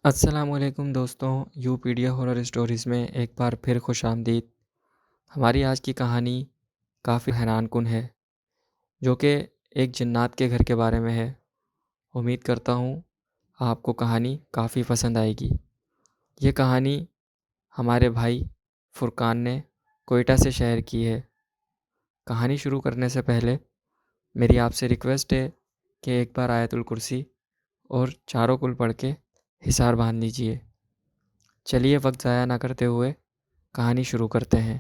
السلام علیکم دوستوں، یوپیڈیا ہارر اسٹوریز میں ایک بار پھر خوش آمدید۔ ہماری آج کی کہانی کافی حیران کن ہے، جو کہ ایک جنات کے گھر کے بارے میں ہے۔ امید کرتا ہوں آپ کو کہانی کافی پسند آئے گی۔ یہ کہانی ہمارے بھائی فرقان نے کوئٹہ سے شیئر کی ہے۔ کہانی شروع کرنے سے پہلے میری آپ سے ریکویسٹ ہے کہ ایک بار آیت الکرسی اور چاروں کل پڑھ کے حصار باندھ لیجیے۔ چلیے وقت ضائع نہ کرتے ہوئے کہانی شروع کرتے ہیں۔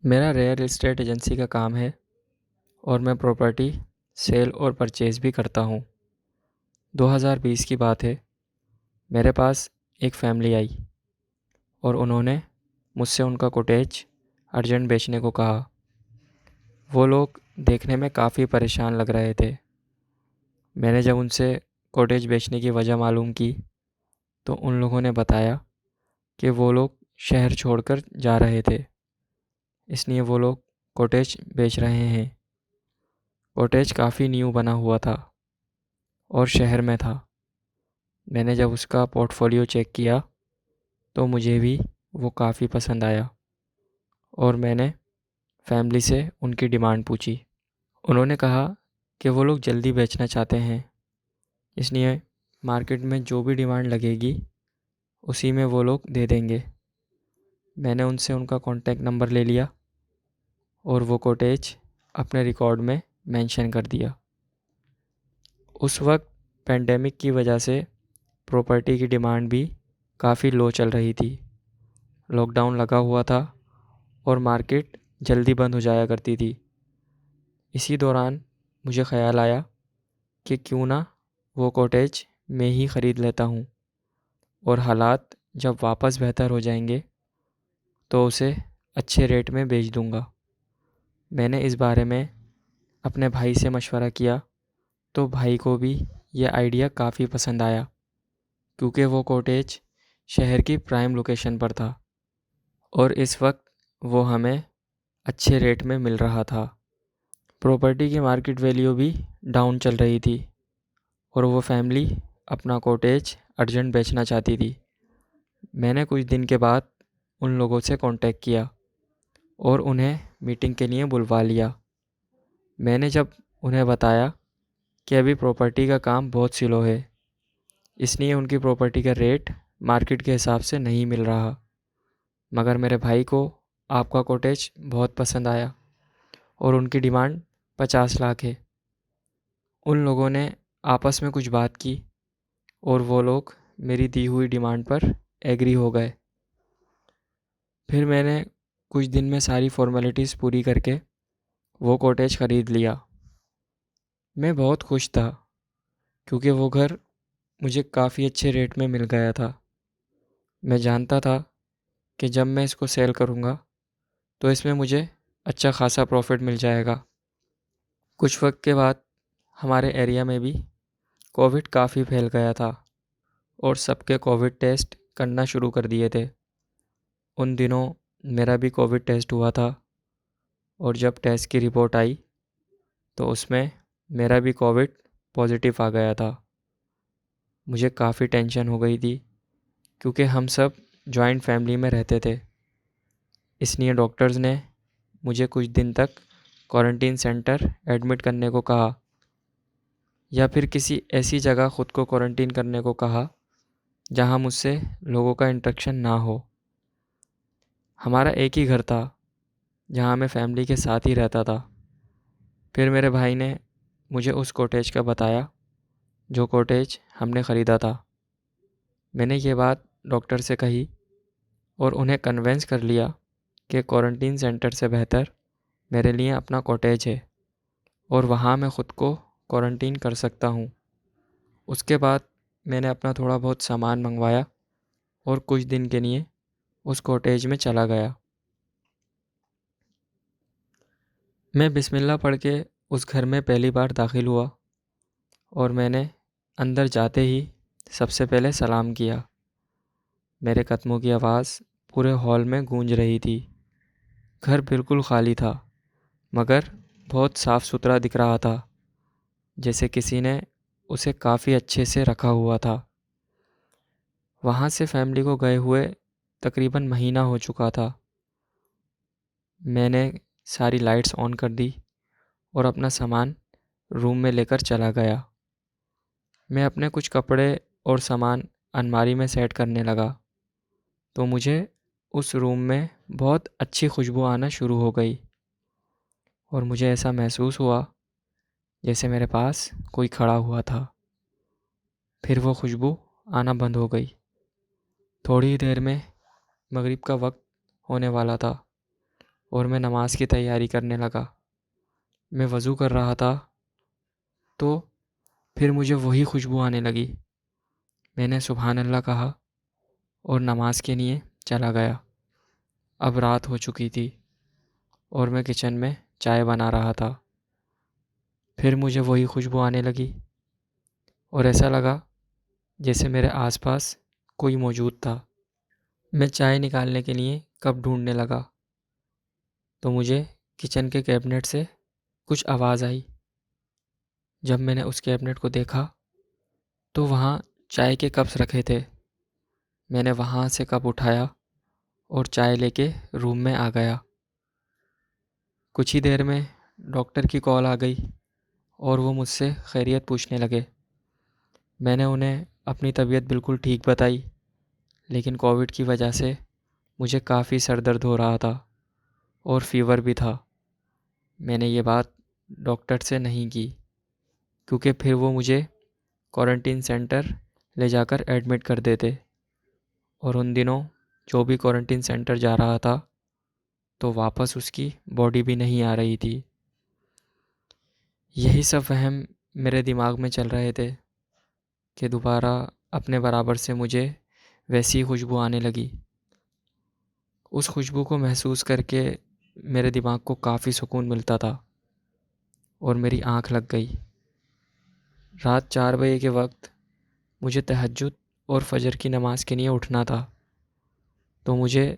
میرا ریئل اسٹیٹ ایجنسی کا کام ہے اور میں پراپرٹی سیل اور پرچیز بھی کرتا ہوں۔ 2020 کی بات ہے، میرے پاس ایک فیملی آئی اور انہوں نے مجھ سے ان کا کوٹیج ارجنٹ بیچنے کو کہا۔ وہ لوگ دیکھنے میں کافی پریشان لگ رہے تھے۔ میں نے جب ان سے کوٹیج بیچنے کی وجہ معلوم کی تو ان لوگوں نے بتایا کہ وہ لوگ شہر چھوڑ کر جا رہے تھے، اس لیے وہ لوگ کوٹیج بیچ رہے ہیں۔ کوٹیج کافی نیو بنا ہوا تھا اور شہر میں تھا۔ میں نے جب اس کا پورٹ فولیو چیک کیا تو مجھے بھی وہ کافی پسند آیا اور میں نے فیملی سے ان کی ڈیمانڈ پوچھی۔ انہوں نے کہا کہ وہ لوگ جلدی بیچنا چاہتے ہیں، اس لیے مارکیٹ میں جو بھی ڈیمانڈ لگے گی اسی میں وہ لوگ دے دیں گے۔ میں نے ان سے ان کا کانٹیکٹ نمبر لے لیا اور وہ کوٹیج اپنے ریکارڈ میں مینشن کر دیا۔ اس وقت پینڈیمک کی وجہ سے پراپرٹی کی ڈیمانڈ بھی کافی لو چل رہی تھی۔ لاک ڈاؤن لگا ہوا تھا اور مارکیٹ جلدی بند ہو جایا کرتی تھی۔ اسی دوران مجھے خیال آیا کہ کیوں نہ وہ کوٹیج میں ہی خرید لیتا ہوں اور حالات جب واپس بہتر ہو جائیں گے تو اسے اچھے ریٹ میں بیچ دوں گا۔ میں نے اس بارے میں اپنے بھائی سے مشورہ کیا تو بھائی کو بھی یہ آئیڈیا کافی پسند آیا، کیونکہ وہ کوٹیج شہر کی پرائم لوکیشن پر تھا اور اس وقت وہ ہمیں اچھے ریٹ میں مل رہا تھا۔ پراپرٹی کی مارکیٹ ویلیو بھی ڈاؤن چل رہی تھی اور وہ فیملی اپنا کوٹیج ارجنٹ بیچنا چاہتی تھی۔ میں نے کچھ دن کے بعد ان لوگوں سے کانٹیکٹ کیا اور انہیں میٹنگ کے لیے بلوا لیا۔ میں نے جب انہیں بتایا کہ ابھی پراپرٹی کا کام بہت سلو ہے، اس لیے ان کی پراپرٹی کا ریٹ مارکیٹ کے حساب سے نہیں مل رہا، مگر میرے بھائی کو آپ کا کوٹیج بہت پسند آیا اور ان کی ڈیمانڈ 50 لاکھ ہے۔ ان لوگوں نے آپس میں کچھ بات کی اور وہ لوگ میری دی ہوئی ڈیمانڈ پر ایگری ہو گئے۔ پھر میں نے کچھ دن میں ساری فارمیلٹیز پوری کر کے وہ کوٹیج خرید لیا۔ میں بہت خوش تھا کیونکہ وہ گھر مجھے کافی اچھے ریٹ میں مل گیا تھا۔ میں جانتا تھا کہ جب میں اس کو سیل کروں گا تو اس میں مجھے اچھا خاصا پروفٹ مل جائے گا۔ کچھ وقت کے بعد ہمارے ایریا میں بھی کووڈ کافی پھیل گیا تھا اور سب کے کووڈ ٹیسٹ کرنا شروع کر دیے تھے۔ ان دنوں میرا بھی کووڈ ٹیسٹ ہوا تھا اور جب ٹیسٹ کی رپورٹ آئی تو اس میں میرا بھی کووڈ پازیٹیو آ گیا تھا۔ مجھے کافی ٹینشن ہو گئی تھی کیونکہ ہم سب جوائنٹ فیملی میں رہتے تھے، اس لیے ڈاکٹرز نے مجھے کچھ دن تک کوارنٹین سینٹر ایڈمٹ کرنے کو کہا یا پھر کسی ایسی جگہ خود کو کوارنٹین کرنے کو کہا جہاں مجھ سے لوگوں کا انٹریکشن نہ ہو۔ ہمارا ایک ہی گھر تھا جہاں میں فیملی کے ساتھ ہی رہتا تھا۔ پھر میرے بھائی نے مجھے اس کوٹیج کا بتایا جو کوٹیج ہم نے خریدا تھا۔ میں نے یہ بات ڈاکٹر سے کہی اور انہیں کنونس کر لیا کہ کوارنٹین سینٹر سے بہتر میرے لیے اپنا کوٹیج ہے اور وہاں میں خود کو کوارنٹین کر سکتا ہوں۔ اس کے بعد میں نے اپنا تھوڑا بہت سامان منگوایا اور کچھ دن کے لیے اس کوٹیج میں چلا گیا۔ میں بسم اللہ پڑھ کے اس گھر میں پہلی بار داخل ہوا اور میں نے اندر جاتے ہی سب سے پہلے سلام کیا۔ میرے قدموں کی آواز پورے ہال میں گونج رہی تھی۔ گھر بالکل خالی تھا مگر بہت صاف ستھرا دکھ رہا تھا، جیسے کسی نے اسے کافی اچھے سے رکھا ہوا تھا۔ وہاں سے فیملی کو گئے ہوئے تقریباً مہینہ ہو چکا تھا۔ میں نے ساری لائٹس آن کر دی اور اپنا سامان روم میں لے کر چلا گیا۔ میں اپنے کچھ کپڑے اور سامان الماری میں سیٹ کرنے لگا تو مجھے اس روم میں بہت اچھی خوشبو آنا شروع ہو گئی، اور مجھے ایسا محسوس ہوا جیسے میرے پاس کوئی کھڑا ہوا تھا۔ پھر وہ خوشبو آنا بند ہو گئی۔ تھوڑی ہی دیر میں مغرب کا وقت ہونے والا تھا اور میں نماز کی تیاری کرنے لگا۔ میں وضو کر رہا تھا تو پھر مجھے وہی خوشبو آنے لگی۔ میں نے سبحان اللہ کہا اور نماز کے لیے چلا گیا۔ اب رات ہو چکی تھی اور میں کچن میں چائے بنا رہا تھا۔ پھر مجھے وہی خوشبو آنے لگی اور ایسا لگا جیسے میرے آس پاس کوئی موجود تھا۔ میں چائے نکالنے کے لیے کپ ڈھونڈنے لگا تو مجھے کچن کے کیبنٹ سے کچھ آواز آئی۔ جب میں نے اس کیبنٹ کو دیکھا تو وہاں چائے کے کپس رکھے تھے۔ میں نے وہاں سے کپ اٹھایا اور چائے لے کے روم میں آ گیا۔ کچھ ہی دیر میں ڈاکٹر کی کال آ گئی اور وہ مجھ سے خیریت پوچھنے لگے۔ میں نے انہیں اپنی طبیعت بالکل ٹھیک بتائی، لیکن کووڈ کی وجہ سے مجھے کافی سر درد ہو رہا تھا اور فیور بھی تھا۔ میں نے یہ بات ڈاکٹر سے نہیں کی کیونکہ پھر وہ مجھے کوارنٹین سینٹر لے جا کر ایڈمٹ کر دیتے، اور ان دنوں جو بھی کوارنٹین سینٹر جا رہا تھا تو واپس اس کی باڈی بھی نہیں آ رہی تھی۔ یہی سب وہم میرے دماغ میں چل رہے تھے کہ دوبارہ اپنے برابر سے مجھے ویسی خوشبو آنے لگی۔ اس خوشبو کو محسوس کر کے میرے دماغ کو کافی سکون ملتا تھا اور میری آنکھ لگ گئی۔ رات 4 بجے کے وقت مجھے تہجد اور فجر کی نماز کے لیے اٹھنا تھا تو مجھے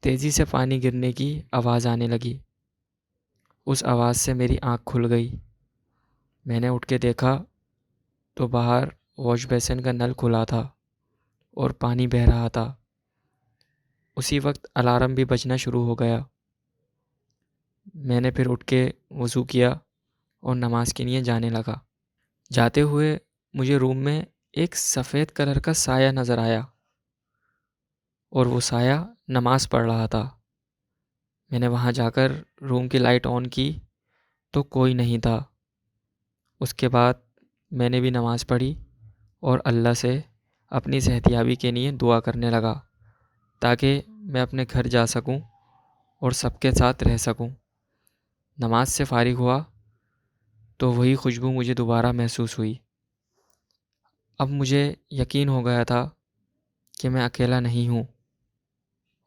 تیزی سے پانی گرنے کی آواز آنے لگی۔ اس آواز سے میری آنکھ کھل گئی۔ میں نے اٹھ کے دیکھا تو باہر واش بیسن کا نل کھلا تھا اور پانی بہہ رہا تھا۔ اسی وقت الارم بھی بجنا شروع ہو گیا۔ میں نے پھر اٹھ کے وضو کیا اور نماز کے لیے جانے لگا۔ جاتے ہوئے مجھے روم میں ایک سفید کلر کا سایہ نظر آیا اور وہ سایہ نماز پڑھ رہا تھا۔ میں نے وہاں جا کر روم کی لائٹ آن کی تو کوئی نہیں تھا۔ اس کے بعد میں نے بھی نماز پڑھی اور اللہ سے اپنی صحتیابی کے لیے دعا کرنے لگا تاکہ میں اپنے گھر جا سکوں اور سب کے ساتھ رہ سکوں۔ نماز سے فارغ ہوا تو وہی خوشبو مجھے دوبارہ محسوس ہوئی۔ اب مجھے یقین ہو گیا تھا کہ میں اکیلا نہیں ہوں،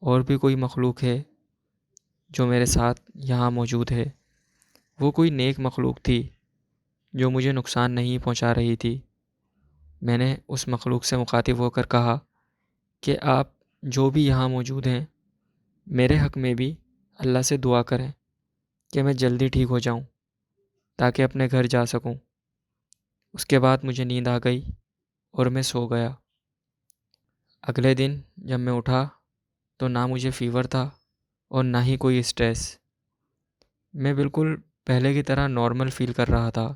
اور بھی کوئی مخلوق ہے جو میرے ساتھ یہاں موجود ہے۔ وہ کوئی نیک مخلوق تھی جو مجھے نقصان نہیں پہنچا رہی تھی۔ میں نے اس مخلوق سے مخاطب ہو کر کہا کہ آپ جو بھی یہاں موجود ہیں میرے حق میں بھی اللہ سے دعا کریں کہ میں جلدی ٹھیک ہو جاؤں تاکہ اپنے گھر جا سکوں۔ اس کے بعد مجھے نیند آ گئی اور میں سو گیا۔ اگلے دن جب میں اٹھا تو نہ مجھے فیور تھا اور نہ ہی کوئی اسٹریس۔ میں بالکل پہلے کی طرح نارمل فیل کر رہا تھا۔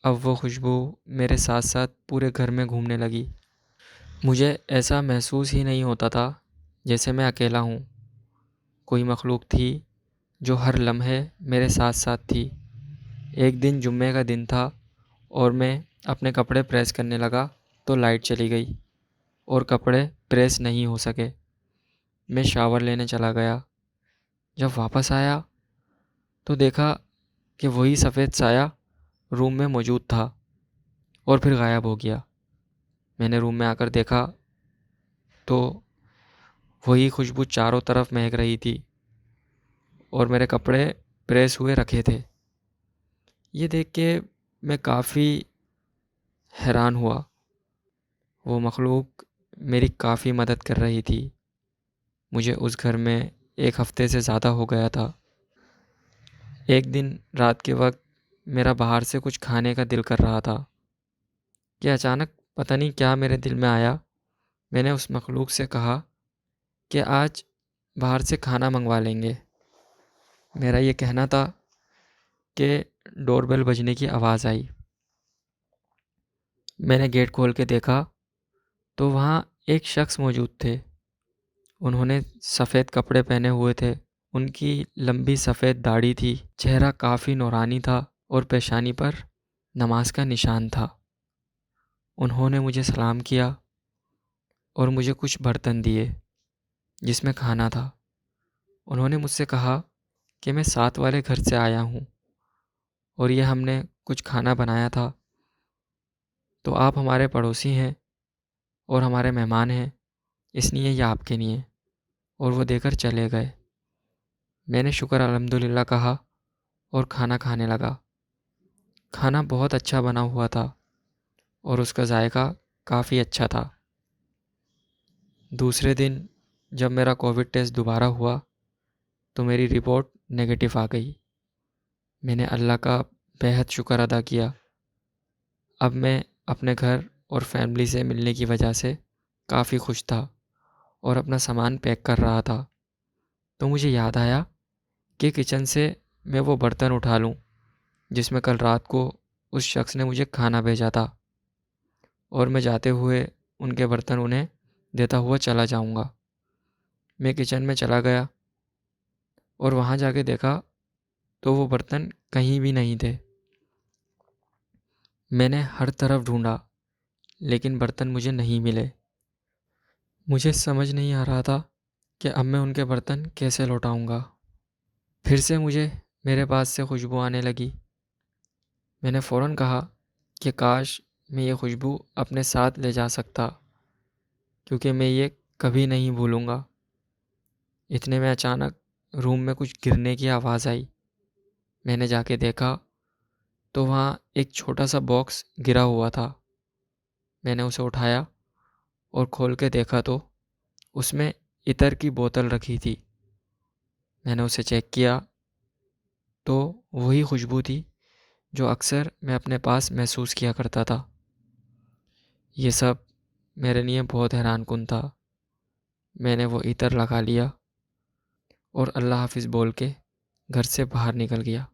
اب وہ خوشبو میرے ساتھ ساتھ پورے گھر میں گھومنے لگی۔ مجھے ایسا محسوس ہی نہیں ہوتا تھا جیسے میں اکیلا ہوں۔ کوئی مخلوق تھی جو ہر لمحے میرے ساتھ ساتھ تھی۔ ایک دن جمعے کا دن تھا اور میں اپنے کپڑے پریس کرنے لگا تو لائٹ چلی گئی اور کپڑے پریس نہیں ہو سکے۔ میں شاور لینے چلا گیا۔ جب واپس آیا تو دیکھا کہ وہی سفید سایہ روم میں موجود تھا اور پھر غائب ہو گیا۔ میں نے روم میں آ کر دیکھا تو وہی خوشبو چاروں طرف مہک رہی تھی اور میرے کپڑے پریس ہوئے رکھے تھے۔ یہ دیکھ کے میں کافی حیران ہوا۔ وہ مخلوق میری کافی مدد کر رہی تھی۔ مجھے اس گھر میں 1 ہفتے سے زیادہ ہو گیا تھا۔ ایک دن رات کے وقت میرا باہر سے کچھ کھانے کا دل کر رہا تھا کہ اچانک پتہ نہیں کیا میرے دل میں آیا میں نے اس مخلوق سے کہا کہ آج باہر سے کھانا منگوا لیں گے۔ میرا یہ کہنا تھا کہ ڈور بیل بجنے کی آواز آئی۔ میں نے گیٹ کھول کے دیکھا تو وہاں ایک شخص موجود تھے۔ انہوں نے سفید کپڑے پہنے ہوئے تھے، ان کی لمبی سفید داڑھی تھی، چہرہ کافی نورانی تھا اور پیشانی پر نماز کا نشان تھا۔ انہوں نے مجھے سلام کیا اور مجھے کچھ برتن دیے جس میں کھانا تھا۔ انہوں نے مجھ سے کہا کہ میں ساتھ والے گھر سے آیا ہوں اور یہ ہم نے کچھ کھانا بنایا تھا، تو آپ ہمارے پڑوسی ہیں اور ہمارے مہمان ہیں، اس لیے یہ آپ کے لیے، اور وہ دے کر چلے گئے۔ میں نے شکر الحمدللہ کہا اور کھانا کھانے لگا۔ کھانا بہت اچھا بنا ہوا تھا اور اس کا ذائقہ کافی اچھا تھا۔ دوسرے دن جب میرا کووڈ ٹیسٹ دوبارہ ہوا تو میری رپورٹ نگیٹو آ گئی۔ میں نے اللہ کا بہت شکر ادا کیا۔ اب میں اپنے گھر اور فیملی سے ملنے کی وجہ سے کافی خوش تھا اور اپنا سامان پیک کر رہا تھا، تو مجھے یاد آیا کہ کچن سے میں وہ برتن اٹھا لوں جس میں کل رات کو اس شخص نے مجھے کھانا بھیجا تھا، اور میں جاتے ہوئے ان کے برتن انہیں دیتا ہوا چلا جاؤں گا۔ میں کچن میں چلا گیا اور وہاں جا کے دیکھا تو وہ برتن کہیں بھی نہیں تھے۔ میں نے ہر طرف ڈھونڈا لیکن برتن مجھے نہیں ملے۔ مجھے سمجھ نہیں آ رہا تھا کہ اب میں ان کے برتن کیسے لوٹاؤں گا۔ پھر سے مجھے میرے پاس سے خوشبو آنے لگی۔ میں نے فوراً کہا کہ کاش میں یہ خوشبو اپنے ساتھ لے جا سکتا، کیونکہ میں یہ کبھی نہیں بھولوں گا۔ اتنے میں اچانک روم میں کچھ گرنے کی آواز آئی۔ میں نے جا کے دیکھا تو وہاں ایک چھوٹا سا باکس گرا ہوا تھا۔ میں نے اسے اٹھایا اور کھول کے دیکھا تو اس میں عطر کی بوتل رکھی تھی۔ میں نے اسے چیک کیا تو وہی خوشبو تھی جو اکثر میں اپنے پاس محسوس کیا کرتا تھا۔ یہ سب میرے لیے بہت حیران کن تھا۔ میں نے وہ عطر لگا لیا اور اللہ حافظ بول کے گھر سے باہر نکل گیا۔